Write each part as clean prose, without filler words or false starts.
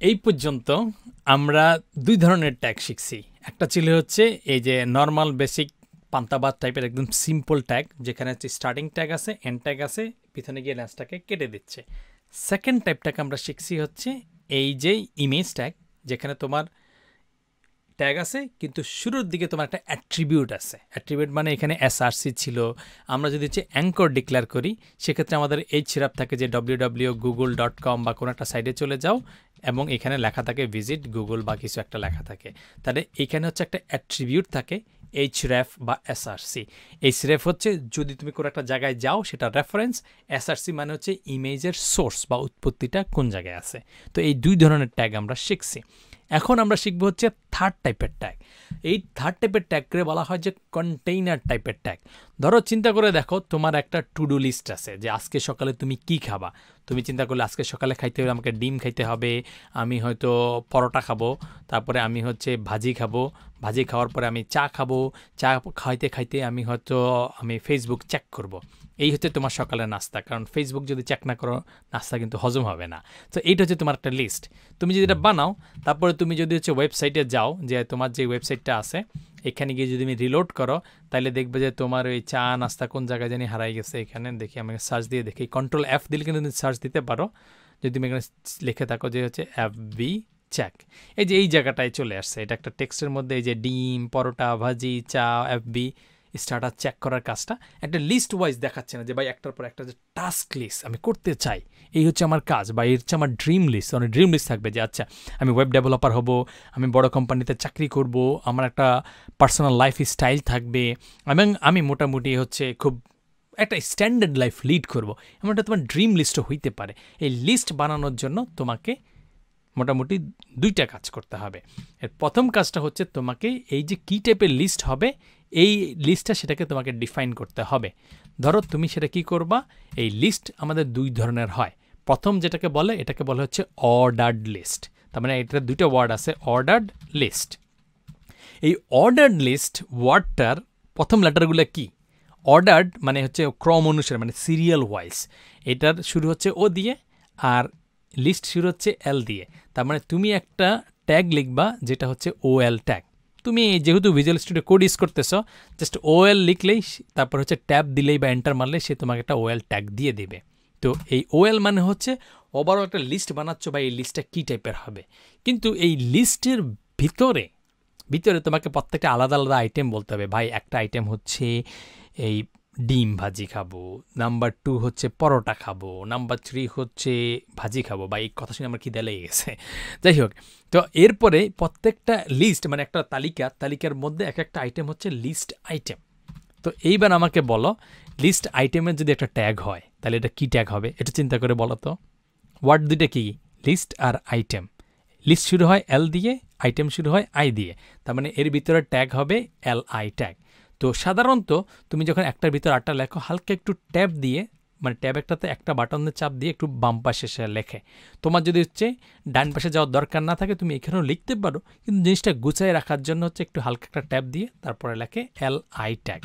এই পর্যন্ত আমরা দুই ধরনের ট্যাগ শিখছি। একটা ছিল হচ্ছে এই যে নর্মাল বেসিক পান্তাবাদ টাইপের একদম সিম্পল ট্যাগ, যেখানে হচ্ছে স্টার্টিং ট্যাগ আছে, এন্ড ট্যাগ আছে, পিছনে গিয়ে ল্যান্সটাকে কেটে দিচ্ছে। সেকেন্ড টাইপটাকে আমরা শিখছি হচ্ছে এই যে ইমেজ ট্যাগ, যেখানে তোমার ট্যাগ আছে কিন্তু শুরুর দিকে তোমার একটা অ্যাট্রিবিউট আছে। অ্যাট্রিবিউট মানে এখানে এসআরসি ছিল। আমরা যদি হচ্ছে অ্যাঙ্কর ডিক্লেয়ার করি, সেক্ষেত্রে আমাদের এই ছিরাপ থাকে যে www.google.com বা কোনো একটা সাইটে চলে যাও এবং এখানে লেখা থাকে ভিজিট গুগল বা কিছু একটা লেখা থাকে। তাহলে এখানে হচ্ছে একটা অ্যাট্রিবিউট থাকে এইচরেফ বা এসআরসি। এইচরেফ হচ্ছে যদি তুমি কোনো একটা জায়গায় যাও সেটা রেফারেন্স, এসআরসি মানে হচ্ছে ইমেজের সোর্স বা উৎপত্তিটা কোন জায়গায় আছে। তো এই দুই ধরনের ট্যাগ আমরা শিখছি। এখন আমরা শিখবো হচ্ছে থার্ড টাইপের ট্যাগ। এই থার্ড টাইপের ট্যাগকে বলা হয় যে কন্টেইনার টাইপের ট্যাগ। ধরো চিন্তা করে দেখো, তোমার একটা টু ডু লিস্ট আছে যে আজকে সকালে তুমি কি খাবা। তুমি চিন্তা করলে আজকে সকালে খাইতে হলে আমাকে ডিম খাইতে হবে, আমি হয়তো পরোটা খাবো, তারপরে আমি হচ্ছে ভাজি খাবো, ভাজি খাওয়ার পরে আমি চা খাবো, চা খাইতে খাইতে আমি ফেসবুক চেক করব। এই হচ্ছে তোমার সকালের নাস্তা, কারণ ফেসবুক যদি চেক না করো নাস্তা কিন্তু হজম হবে না। তো এইটা হচ্ছে তোমার একটা লিস্ট। তুমি যদি এটা বানাও, তারপরে তুমি যদি হচ্ছে ওয়েবসাইটে যাও, যে তোমার যে ওয়েবসাইটটা আছে এখানে গিয়ে যদি তুমি রিলোড করো, তাহলে দেখবে যে তোমার ওই চা নাস্তা কোন জায়গায় জানি হারাই গেছে। এখানে দেখি, আমি সার্চ দিয়ে দেখি, কন্ট্রোল এফ দিলে কিন্তু তুমি সার্চ দিতে পারো। যদি তুমি এখানে লিখে থাকো যে হচ্ছে FB চেক, এই যে এই জায়গাটায় চলে আসছে। এটা একটা টেক্সটের মধ্যে এই যে ডিম, পরোটা, ভাজি, চা, FB স্টার্টার চেক করার কাজটা একটা লিস্ট ওয়াইজ দেখাচ্ছে না যে ভাই একটার পর একটা যে টাস্ক লিস্ট আমি করতে চাই, এই হচ্ছে আমার কাজ বা এই হচ্ছে আমার ড্রিম লিস্ট। মানে ড্রিম লিস্ট থাকবে যে আচ্ছা আমি ওয়েব ডেভেলপার হব, আমি বড় কোম্পানিতে চাকরি করব, আমার একটা পার্সোনাল লাইফ স্টাইল থাকবে এবং আমি মোটামুটি হচ্ছে খুব একটা স্ট্যান্ডার্ড লাইফ লিড করব, এমন একটা তোমার ড্রিম লিস্টও হইতে পারে। এই লিস্ট বানানোর জন্য তোমাকে মোটামুটি দুইটা কাজ করতে হবে। এর প্রথম কাজটা হচ্ছে তোমাকে এই যে কী টাইপের লিস্ট হবে, এই লিস্টটা সেটাকে তোমাকে ডিফাইন করতে হবে। ধরো তুমি সেটা কি করবা, এই লিস্ট আমাদের দুই ধরনের হয়। প্রথম যেটাকে বলে, এটাকে বলা হচ্ছে অর্ডার্ড লিস্ট। তার মানে এটার দুইটা ওয়ার্ড আছে, অর্ডার্ড লিস্ট। এই অর্ডার্ড লিস্ট ওয়ার্ডটার প্রথম লেটারগুলো কি? অর্ডার্ড মানে হচ্ছে ক্রম অনুসারে, মানে সিরিয়াল ওয়াইজ। এটার শুরু হচ্ছে ও দিয়ে আর লিস্ট শুরু হচ্ছে এল দিয়ে। তার মানে তুমি একটা ট্যাগ লিখবা যেটা হচ্ছে OL ট্যাগ। তুমি যেহেতু ভিজুয়াল স্টুডিও কোড ইউজ করতেছ, জাস্ট OL লিখলেই, তারপর হচ্ছে ট্যাব দিলেই বা এন্টার মারলেই সে তোমাকে একটা OL ট্যাগ দিয়ে দেবে। তো এই OL মানে হচ্ছে ওভারঅল একটা লিস্ট বানাচ্ছ বা এই লিস্টটা কী টাইপের হবে। কিন্তু এই লিস্টের ভিতরে ভিতরে তোমাকে প্রত্যেকটা আলাদা আলাদা আইটেম বলতে হবে। ভাই একটা আইটেম হচ্ছে এই ডিম ভাজি খাবো, নাম্বার 2 হচ্ছে পরোটা খাবো, নাম্বার 3 হচ্ছে ভাজি খাবো। বা এই কথা শুনে আমার খিদে লেগে গেছে। যাই হোক, তো এরপরে প্রত্যেকটা লিস্ট মানে একটা তালিকার মধ্যে এক একটা আইটেম হচ্ছে লিস্ট আইটেম। তো এইবার আমাকে বলো, লিস্ট আইটেমের যদি একটা ট্যাগ হয় তাহলে এটা কি ট্যাগ হবে? এটা চিন্তা করে বলো তো। ওয়ার্ড দুইটা কি? লিস্ট আর আইটেম। লিস্ট শুরু হয় এল দিয়ে, আইটেম শুরু হয় আই দিয়ে। তার মানে এর ভিতরে ট্যাগ হবে LI ট্যাগ। তো সাধারণত তুমি যখন একটার ভিতরে আটটা লেখো, হালকা একটু ট্যাব দিয়ে, মানে ট্যাব একটাতে একটা বাটনের চাপ দিয়ে একটু বাম পাশে সে লেখে। তোমার যদি হচ্ছে ডান পাশে যাওয়ার দরকার না থাকে, তুমি এখানেও লিখতে পারো, কিন্তু জিনিসটা গুছায় রাখার জন্য হচ্ছে একটু হালকা একটা ট্যাব দিয়ে তারপরে লেখে LI ট্যাগ।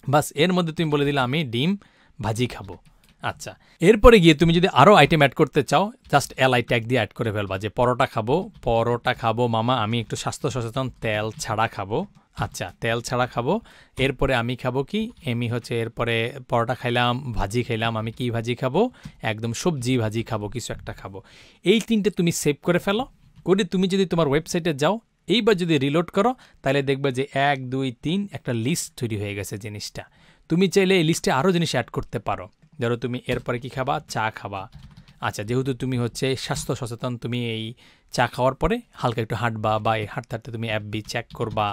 বাস, এর মধ্যে তুমি বলে দিলে আমি ডিম ভাজি খাবো। আচ্ছা, এরপরে গিয়ে তুমি যদি আরও আইটেম অ্যাড করতে চাও, জাস্ট LI ট্যাগ দিয়ে অ্যাড করে ফেলবা যে পরোটা খাবো মামা, আমি একটু স্বাস্থ্য সচেতন, তেল ছাড়া খাবো। আচ্ছা, তেল ছাড়া খাবো। এরপরে আমি খাবো কি, হচ্ছে এরপরে পরোটা খাইলাম, ভাজি খাইলাম, আমি কি ভাজি খাবো? একদম সবজি ভাজি খাবো, কিছু একটা খাবো। এই তিনটে তুমি সেভ করে ফেলো। করে তুমি যদি তোমার ওয়েবসাইটে যাও, এইবার যদি রিলোড করো, তাহলে দেখবে যে 1 2 3 একটা লিস্ট তৈরি হয়ে গেছে জিনিসটা। তুমি চাইলে এই লিস্টে আরও জিনিস অ্যাড করতে পারো। ধরো তুমি এরপরে কি খাবা? চা খাবা। আচ্ছা, যেহেতু তুমি হচ্ছে স্বাস্থ্য সচেতন, তুমি এই চা খাওয়ার পরে হালকা একটু হাঁটবা, বা এই হাঁটতে হাঁটতে তুমি FB চেক করবা,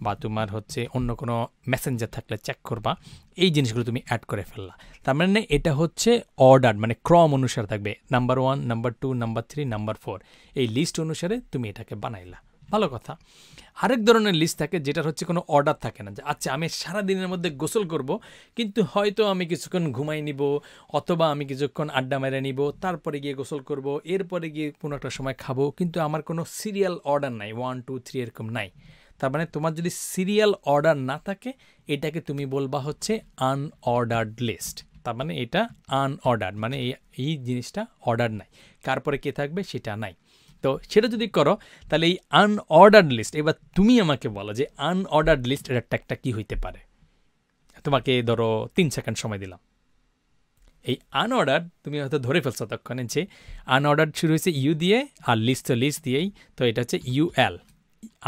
বা তোমার হচ্ছে অন্য কোনো মেসেঞ্জার থাকলে চেক করবা। এই জিনিসগুলো তুমি অ্যাড করে ফেললা। তার মানে এটা হচ্ছে অর্ডার, মানে ক্রম অনুসারে থাকবে, নাম্বার 1, নাম্বার 2, নাম্বার 3, নাম্বার 4। এই লিস্ট অনুসারে তুমি এটাকে বানাইলা। ভালো কথা। আরেক ধরনের লিস্ট থাকে যেটার হচ্ছে কোনো অর্ডার থাকে না, যে আচ্ছা আমি সারা দিনের মধ্যে গোসল করব, কিন্তু হয়তো আমি কিছুক্ষণ ঘুমাই নিব, অথবা আমি কিছুক্ষণ আড্ডা মেরে নিব, তারপরে গিয়ে গোসল করব, এরপরে গিয়ে কোনো একটা সময় খাবো, কিন্তু আমার কোনো সিরিয়াল অর্ডার নাই, 1 2 3 এরকম নাই। তার মানে তোমার যদি সিরিয়াল অর্ডার না থাকে, এটাকে তুমি বলবা হচ্ছে আনঅর্ডার্ড লিস্ট। তার মানে এটা আনঅর্ডার্ড, মানে এই জিনিসটা অর্ডার নাই, কারপরে কে থাকবে সেটা নাই। তো সেটা যদি করো তাহলে এই আনঅর্ডার্ড লিস্ট, এবার তুমি আমাকে বলো যে আনঅর্ডার্ড লিস্ট এর ট্যাগটা কি হইতে পারে। তোমাকে ধরো 3 সেকেন্ড সময় দিলাম। এই আনঅর্ডার্ড তুমি হয়তো ধরে ফেলছো ততক্ষণে যে আনঅর্ডার্ড শুরু হয়েছে ইউ দিয়ে আর লিস্ট দিয়েই, তো এটা হচ্ছে ইউএল,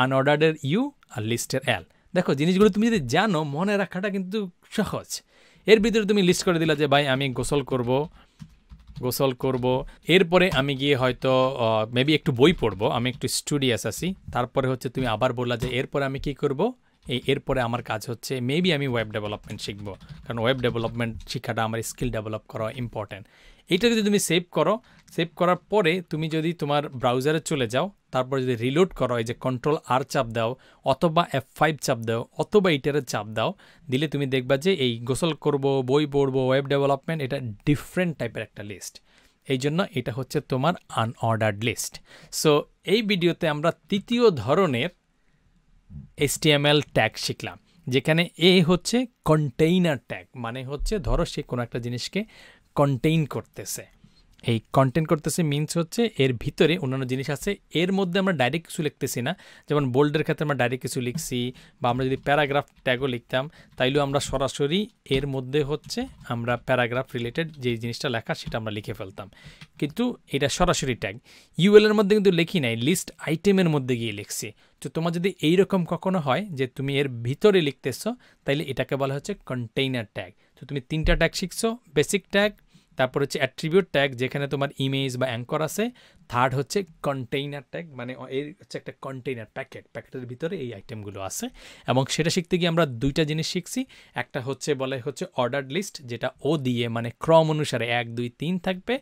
আনঅর্ডার্ডের ইউ আর লিস্টের এল। দেখো জিনিসগুলো তুমি যদি জানো মনে রাখাটা কিন্তু সহজ। এর ভিতরে তুমি লিস্ট করে দিলা যে ভাই আমি গোসল করব, এরপরে আমি গিয়ে হয়তো মেবি একটু বই পড়বো, আমি একটু স্টুডিয়াস আছি। তারপরে হচ্ছে তুমি আবার বললা যে এরপরে আমি কি করব, এরপরে আমার কাজ হচ্ছে মেবি আমি ওয়েব ডেভেলপমেন্ট শিখবো, কারণ ওয়েব ডেভেলপমেন্ট শিক্ষাটা আমার স্কিল ডেভেলপ করা ইম্পর্ট্যান্ট। এইটা যদি তুমি সেভ করার পরে তুমি যদি তোমার ব্রাউজারে চলে যাও, তারপর যদি রিলোড করো, এই যে Ctrl+R চাপ দাও অথবা F5 চাপ দাও অথবা এইটারে চাপ দাও, দিলে তুমি দেখবা যে এই গোসল করব, বই পড়বো, ওয়েব ডেভেলপমেন্ট, এটা ডিফারেন্ট টাইপের একটা লিস্ট। এই জন্য এটা হচ্ছে তোমার আনঅর্ডার্ড লিস্ট। সো এই ভিডিওতে আমরা তৃতীয় ধরনের HTML ট্যাগ শিখলাম, যেখানে এ হচ্ছে কন্টেইনার ট্যাগ, মানে হচ্ছে ধরো সে কোনো একটা জিনিসকে কন্টেইন করতেছে। এই কন্টেন্ট করতেছে মিনস হচ্ছে এর ভিতরে অন্যান্য জিনিস আছে, এর মধ্যে আমরা ডাইরেক্ট কিছু লিখতেছি না। যেমন বোল্ডের ক্ষেত্রে আমরা ডাইরেক্ট কিছু লিখছি, বা আমরা যদি প্যারাগ্রাফ ট্যাগও লিখতাম তাইলেও আমরা সরাসরি এর মধ্যে হচ্ছে আমরা প্যারাগ্রাফ রিলেটেড যে জিনিসটা লেখা সেটা আমরা লিখে ফেলতাম, কিন্তু এটা সরাসরি ট্যাগ। ইউএলের মধ্যে কিন্তু লিখি নাই, লিস্ট আইটেমের মধ্যে গিয়ে লিখছি। তো তোমার যদি এইরকম কখনো হয় যে তুমি এর ভিতরে লিখতেছো, তাইলে এটাকে বলা হচ্ছে কন্টেইনার ট্যাগ। তো তুমি 3টা ট্যাগ শিখছো, বেসিক ট্যাগ, তারপর হচ্ছে অ্যাট্রিবিউট ট্যাগ যেখানে তোমার ইমেজ বা অ্যাঙ্কর আছে, থার্ড হচ্ছে কন্টেইনার ট্যাগ, মানে এর হচ্ছে একটা কন্টেইনার প্যাকেটের ভিতরে এই আইটেমগুলো আছে। এবং সেটা শিখতে গিয়ে আমরা 2টা জিনিস শিখছি। একটা হচ্ছে বলে হচ্ছে অর্ডার্ড লিস্ট, যেটা ও দিয়ে মানে ক্রম অনুসারে 1 2 3 থাকবে,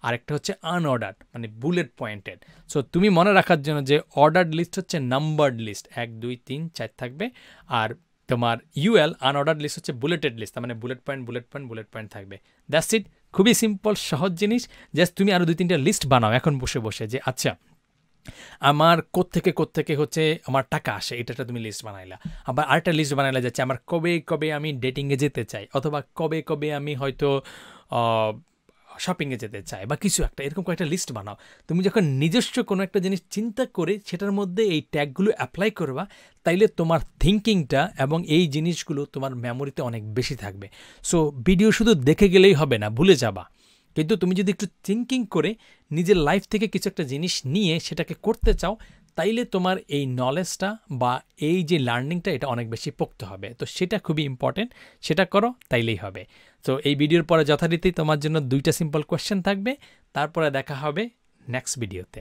আর একটা হচ্ছে আনঅর্ডার্ড মানে বুলেট পয়েন্টেড। সো তুমি মনে রাখার জন্য যে অর্ডার্ড লিস্ট হচ্ছে নাম্বারড লিস্ট, 1 2 3 4 থাকবে, আর তোমার ইউএল আনঅর্ডার্ড লিস্ট হচ্ছে বুলেটেড লিস্ট, তার মানে বুলেট পয়েন্ট থাকবে। দ্যাটস ইট, খুবই সিম্পল সহজ জিনিস। জাস্ট তুমি আরও 2-3টা লিস্ট বানাও এখন বসে বসে, যে আচ্ছা আমার কোত্থেকে হচ্ছে আমার টাকা আসে, এটা তুমি লিস্ট বানাইলা। আবার আরেকটা লিস্ট বানাইলা যাচ্ছে আমার কবে আমি ডেটিংয়ে যেতে চাই, অথবা কবে আমি হয়তো শপিংয়ে যেতে চাই, বা কিছু একটা এরকম কয়েকটা লিস্ট বানাও। তুমি যখন নিজস্ব কোনো একটা জিনিস চিন্তা করে সেটার মধ্যে এই ট্যাগগুলো অ্যাপ্লাই করবা, তাইলে তোমার থিঙ্কিংটা এবং এই জিনিসগুলো তোমার মেমোরিতে অনেক বেশি থাকবে। সো ভিডিও শুধু দেখে গেলেই হবে না, ভুলে যাবা, কিন্তু তুমি যদি একটু থিঙ্কিং করে নিজের লাইফ থেকে কিছু একটা জিনিস নিয়ে সেটাকে করতে চাও, তাইলে তোমার এই নলেজটা বা এই যে লার্নিংটা এটা অনেক বেশি পোক্ত হবে। তো সেটা খুবই ইম্পর্টেন্ট, সেটা করো তাইলেই হবে। তো এই ভিডিওর পরে যথারীতি তোমার জন্য 2টা সিম্পল কোয়েশ্চেন থাকবে, তারপরে দেখা হবে নেক্সট ভিডিওতে।